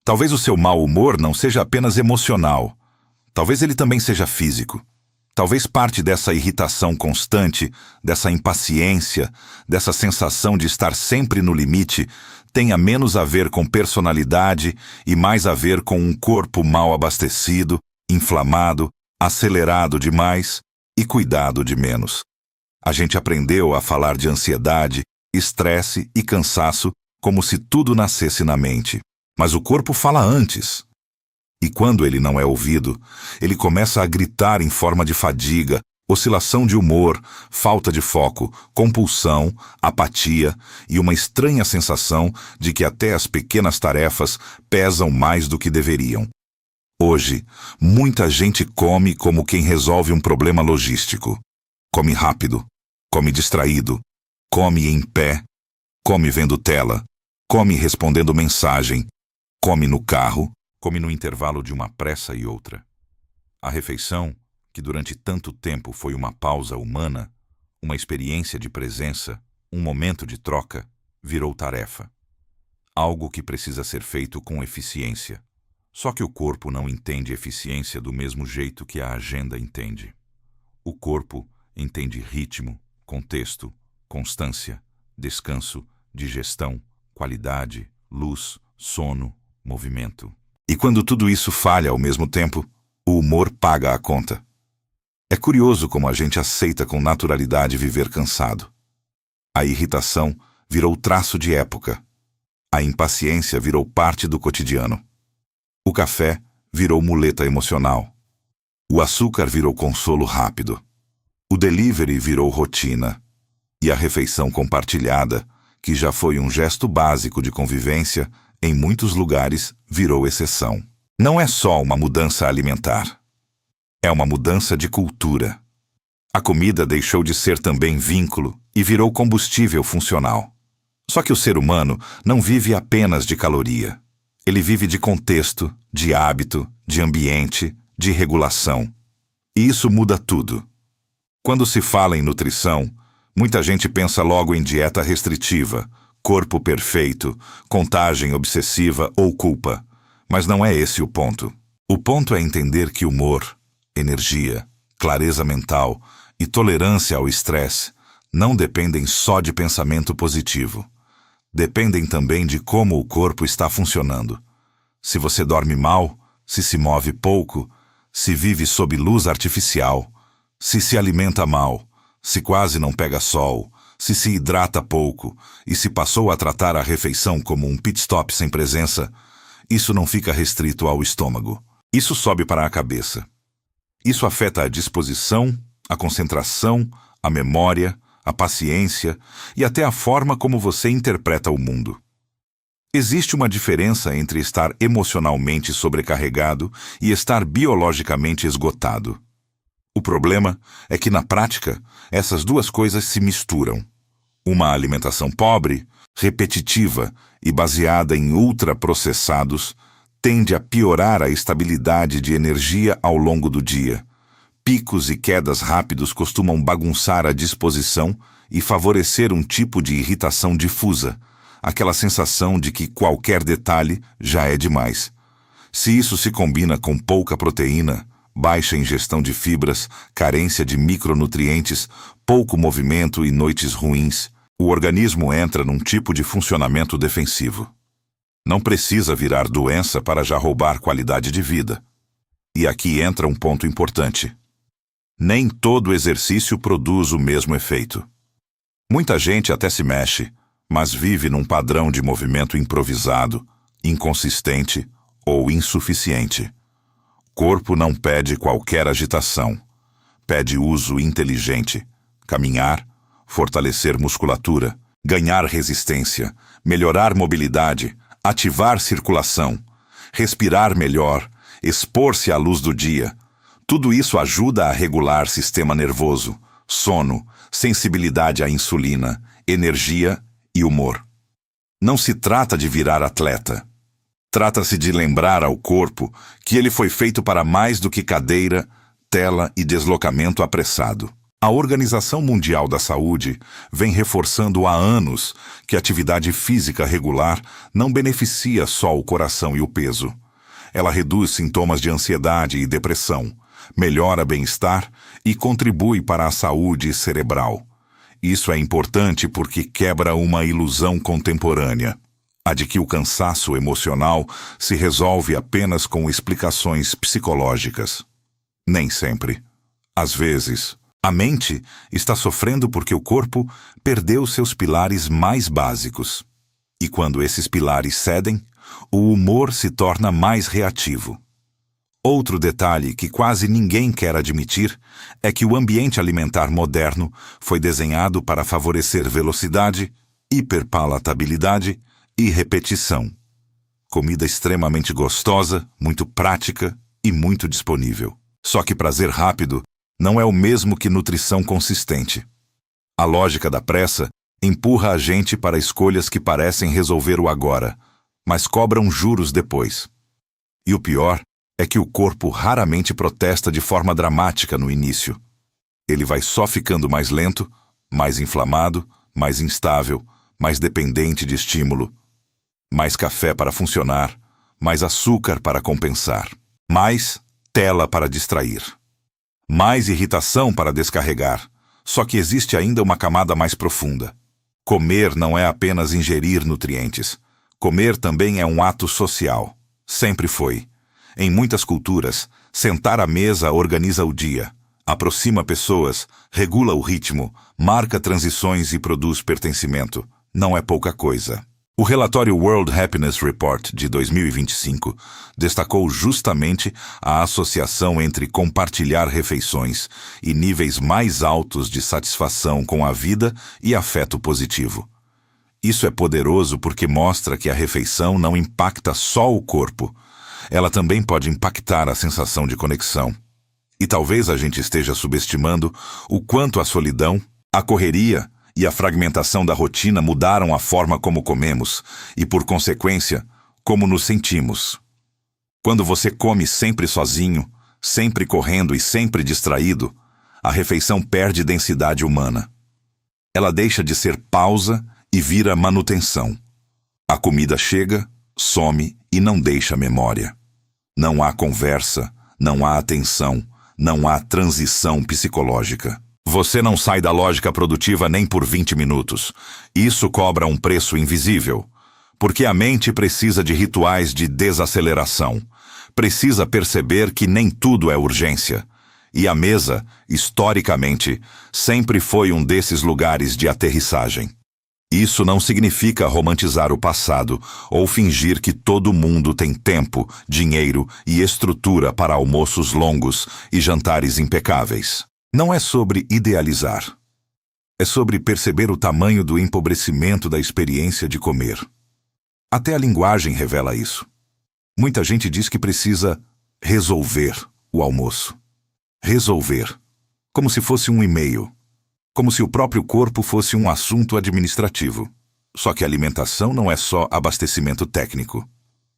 Talvez o seu mau humor não seja apenas emocional. Talvez ele também seja físico. Talvez parte dessa irritação constante, dessa impaciência, dessa sensação de estar sempre no limite, tenha menos a ver com personalidade e mais a ver com um corpo mal abastecido, inflamado, acelerado demais e cuidado de menos. A gente aprendeu a falar de ansiedade, estresse e cansaço como se tudo nascesse na mente. Mas o corpo fala antes. E quando ele não é ouvido, ele começa a gritar em forma de fadiga, oscilação de humor, falta de foco, compulsão, apatia e uma estranha sensação de que até as pequenas tarefas pesam mais do que deveriam. Hoje, muita gente come como quem resolve um problema logístico. Come rápido, come distraído, come em pé, come vendo tela, come respondendo mensagem, come no carro, come no intervalo de uma pressa e outra. A refeição, que durante tanto tempo foi uma pausa humana, uma experiência de presença, um momento de troca, virou tarefa. Algo que precisa ser feito com eficiência. Só que o corpo não entende eficiência do mesmo jeito que a agenda entende. O corpo entende ritmo, contexto, constância, descanso, digestão, qualidade, luz, sono, movimento. E quando tudo isso falha ao mesmo tempo, o humor paga a conta. É curioso como a gente aceita com naturalidade viver cansado. A irritação virou traço de época. A impaciência virou parte do cotidiano. O café virou muleta emocional. O açúcar virou consolo rápido. O delivery virou rotina. E a refeição compartilhada, que já foi um gesto básico de convivência, em muitos lugares virou exceção. Não é só uma mudança alimentar. É uma mudança de cultura. A comida deixou de ser também vínculo e virou combustível funcional. Só que o ser humano não vive apenas de caloria. Ele vive de contexto, de hábito, de ambiente, de regulação. E isso muda tudo. Quando se fala em nutrição, muita gente pensa logo em dieta restritiva, corpo perfeito, contagem obsessiva ou culpa. Mas não é esse o ponto. O ponto é entender que humor, energia, clareza mental e tolerância ao estresse não dependem só de pensamento positivo. Dependem também de como o corpo está funcionando. Se você dorme mal, se move pouco, se vive sob luz artificial, se alimenta mal, se quase não pega sol, se hidrata pouco e se passou a tratar a refeição como um pit stop sem presença, isso não fica restrito ao estômago. Isso sobe para a cabeça. Isso afeta a disposição, a concentração, a memória, a paciência e até a forma como você interpreta o mundo. Existe uma diferença entre estar emocionalmente sobrecarregado e estar biologicamente esgotado. O problema é que, na prática, essas duas coisas se misturam. Uma alimentação pobre, repetitiva e baseada em ultraprocessados tende a piorar a estabilidade de energia ao longo do dia. Picos e quedas rápidos costumam bagunçar a disposição e favorecer um tipo de irritação difusa, aquela sensação de que qualquer detalhe já é demais. Se isso se combina com pouca proteína, baixa ingestão de fibras, carência de micronutrientes, pouco movimento e noites ruins, o organismo entra num tipo de funcionamento defensivo. Não precisa virar doença para já roubar qualidade de vida. E aqui entra um ponto importante. Nem todo exercício produz o mesmo efeito. Muita gente até se mexe, mas vive num padrão de movimento improvisado, inconsistente ou insuficiente. Corpo não pede qualquer agitação. Pede uso inteligente. Caminhar, fortalecer musculatura, ganhar resistência, melhorar mobilidade, ativar circulação, respirar melhor, expor-se à luz do dia. Tudo isso ajuda a regular sistema nervoso, sono, sensibilidade à insulina, energia e humor. Não se trata de virar atleta. Trata-se de lembrar ao corpo que ele foi feito para mais do que cadeira, tela e deslocamento apressado. A Organização Mundial da Saúde vem reforçando há anos que a atividade física regular não beneficia só o coração e o peso. Ela reduz sintomas de ansiedade e depressão, melhora bem-estar e contribui para a saúde cerebral. Isso é importante porque quebra uma ilusão contemporânea, a de que o cansaço emocional se resolve apenas com explicações psicológicas. Nem sempre. Às vezes, a mente está sofrendo porque o corpo perdeu seus pilares mais básicos. E quando esses pilares cedem, o humor se torna mais reativo. Outro detalhe que quase ninguém quer admitir é que o ambiente alimentar moderno foi desenhado para favorecer velocidade, hiperpalatabilidade e repetição. Comida extremamente gostosa, muito prática e muito disponível. Só que prazer rápido não é o mesmo que nutrição consistente. A lógica da pressa empurra a gente para escolhas que parecem resolver o agora, mas cobram juros depois. E o pior é que o corpo raramente protesta de forma dramática no início. Ele vai só ficando mais lento, mais inflamado, mais instável, mais dependente de estímulo. Mais café para funcionar, mais açúcar para compensar, mais tela para distrair. Mais irritação para descarregar, só que existe ainda uma camada mais profunda. Comer não é apenas ingerir nutrientes. Comer também é um ato social. Sempre foi. Em muitas culturas, sentar à mesa organiza o dia, aproxima pessoas, regula o ritmo, marca transições e produz pertencimento. Não é pouca coisa. O relatório World Happiness Report de 2025 destacou justamente a associação entre compartilhar refeições e níveis mais altos de satisfação com a vida e afeto positivo. Isso é poderoso porque mostra que a refeição não impacta só o corpo, ela também pode impactar a sensação de conexão. E talvez a gente esteja subestimando o quanto a solidão, a correria e a fragmentação da rotina mudaram a forma como comemos e, por consequência, como nos sentimos. Quando você come sempre sozinho, sempre correndo e sempre distraído, a refeição perde densidade humana. Ela deixa de ser pausa e vira manutenção. A comida chega, some e não deixa memória. Não há conversa, não há atenção, não há transição psicológica. Você não sai da lógica produtiva nem por 20 minutos. Isso cobra um preço invisível. Porque a mente precisa de rituais de desaceleração. Precisa perceber que nem tudo é urgência. E a mesa, historicamente, sempre foi um desses lugares de aterrissagem. Isso não significa romantizar o passado ou fingir que todo mundo tem tempo, dinheiro e estrutura para almoços longos e jantares impecáveis. Não é sobre idealizar. É sobre perceber o tamanho do empobrecimento da experiência de comer. Até a linguagem revela isso. Muita gente diz que precisa resolver o almoço. Resolver. Como se fosse um e-mail. Como se o próprio corpo fosse um assunto administrativo. Só que alimentação não é só abastecimento técnico.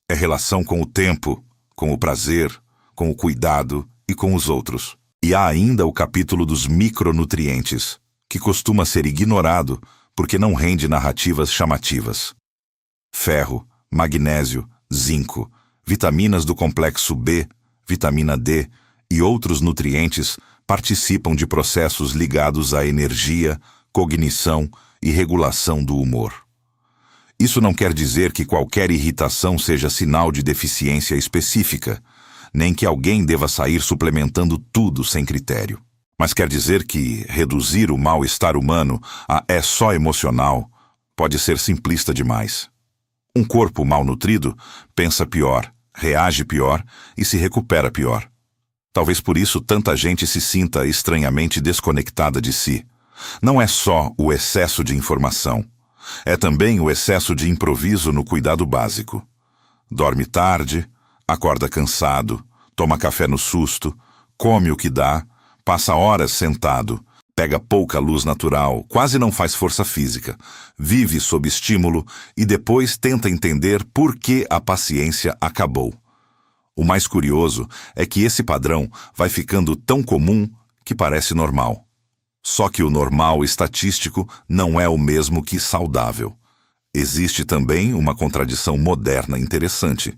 É relação com o tempo, com o prazer, com o cuidado e com os outros. E há ainda o capítulo dos micronutrientes, que costuma ser ignorado porque não rende narrativas chamativas. Ferro, magnésio, zinco, vitaminas do complexo B, vitamina D e outros nutrientes participam de processos ligados à energia, cognição e regulação do humor. Isso não quer dizer que qualquer irritação seja sinal de deficiência específica, nem que alguém deva sair suplementando tudo sem critério. Mas quer dizer que reduzir o mal-estar humano a é só emocional pode ser simplista demais. Um corpo mal nutrido pensa pior, reage pior e se recupera pior. Talvez por isso tanta gente se sinta estranhamente desconectada de si. Não é só o excesso de informação. É também o excesso de improviso no cuidado básico. Dorme tarde, acorda cansado, toma café no susto, come o que dá, passa horas sentado, pega pouca luz natural, quase não faz força física, vive sob estímulo e depois tenta entender por que a paciência acabou. O mais curioso é que esse padrão vai ficando tão comum que parece normal. Só que o normal estatístico não é o mesmo que saudável. Existe também uma contradição moderna interessante.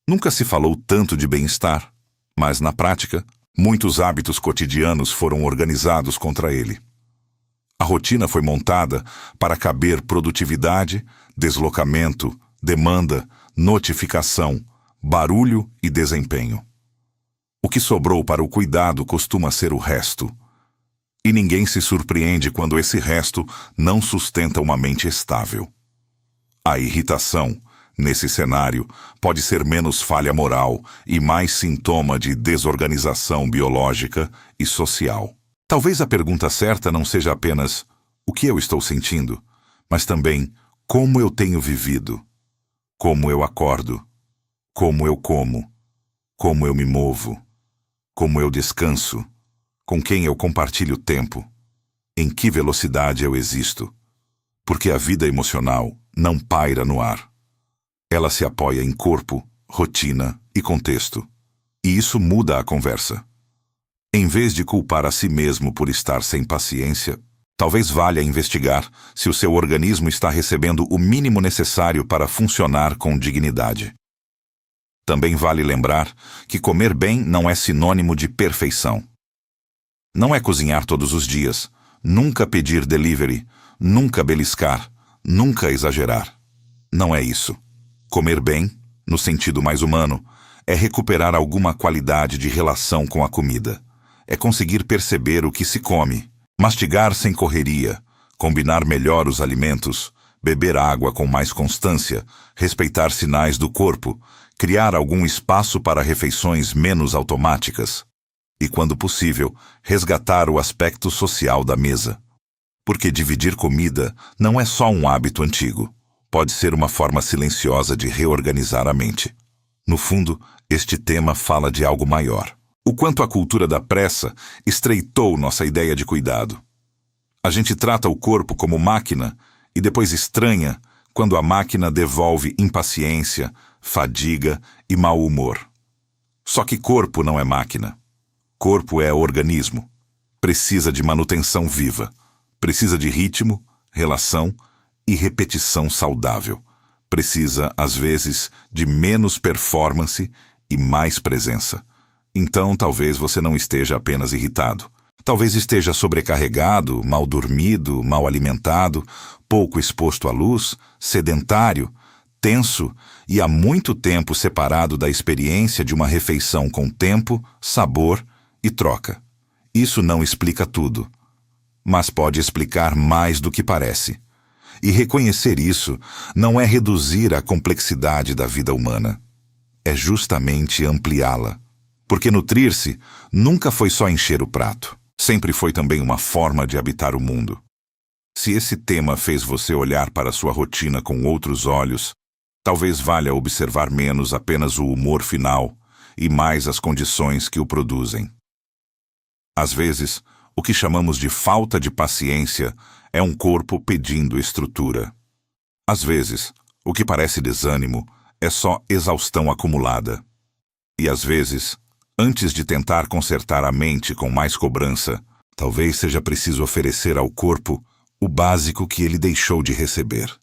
Nunca se falou tanto de bem-estar, mas na prática, muitos hábitos cotidianos foram organizados contra ele. A rotina foi montada para caber produtividade, deslocamento, demanda, notificação, barulho e desempenho. O que sobrou para o cuidado costuma ser o resto. E ninguém se surpreende quando esse resto não sustenta uma mente estável. A irritação, nesse cenário, pode ser menos falha moral e mais sintoma de desorganização biológica e social. Talvez a pergunta certa não seja apenas o que eu estou sentindo, mas também como eu tenho vivido, como eu acordo, como eu como, como eu me movo, como eu descanso, com quem eu compartilho tempo, em que velocidade eu existo. Porque a vida emocional não paira no ar. Ela se apoia em corpo, rotina e contexto. E isso muda a conversa. Em vez de culpar a si mesmo por estar sem paciência, talvez valha investigar se o seu organismo está recebendo o mínimo necessário para funcionar com dignidade. Também vale lembrar que comer bem não é sinônimo de perfeição. Não é cozinhar todos os dias, nunca pedir delivery, nunca beliscar, nunca exagerar. Não é isso. Comer bem, no sentido mais humano, é recuperar alguma qualidade de relação com a comida. É conseguir perceber o que se come, mastigar sem correria, combinar melhor os alimentos, beber água com mais constância, respeitar sinais do corpo, criar algum espaço para refeições menos automáticas. E, quando possível, resgatar o aspecto social da mesa. Porque dividir comida não é só um hábito antigo. Pode ser uma forma silenciosa de reorganizar a mente. No fundo, este tema fala de algo maior. O quanto a cultura da pressa estreitou nossa ideia de cuidado. A gente trata o corpo como máquina e depois estranha quando a máquina devolve impaciência, fadiga e mau humor. Só que corpo não é máquina. Corpo é organismo. Precisa de manutenção viva. Precisa de ritmo, relação e repetição saudável. Precisa, às vezes, de menos performance e mais presença. Então, talvez você não esteja apenas irritado. Talvez esteja sobrecarregado, mal dormido, mal alimentado, pouco exposto à luz, sedentário, tenso e há muito tempo separado da experiência de uma refeição com tempo, sabor e troca. Isso não explica tudo, mas pode explicar mais do que parece. E reconhecer isso não é reduzir a complexidade da vida humana. É justamente ampliá-la. Porque nutrir-se nunca foi só encher o prato. Sempre foi também uma forma de habitar o mundo. Se esse tema fez você olhar para sua rotina com outros olhos, talvez valha observar menos apenas o humor final e mais as condições que o produzem. Às vezes, o que chamamos de falta de paciência é um corpo pedindo estrutura. Às vezes, o que parece desânimo é só exaustão acumulada. E às vezes, antes de tentar consertar a mente com mais cobrança, talvez seja preciso oferecer ao corpo o básico que ele deixou de receber.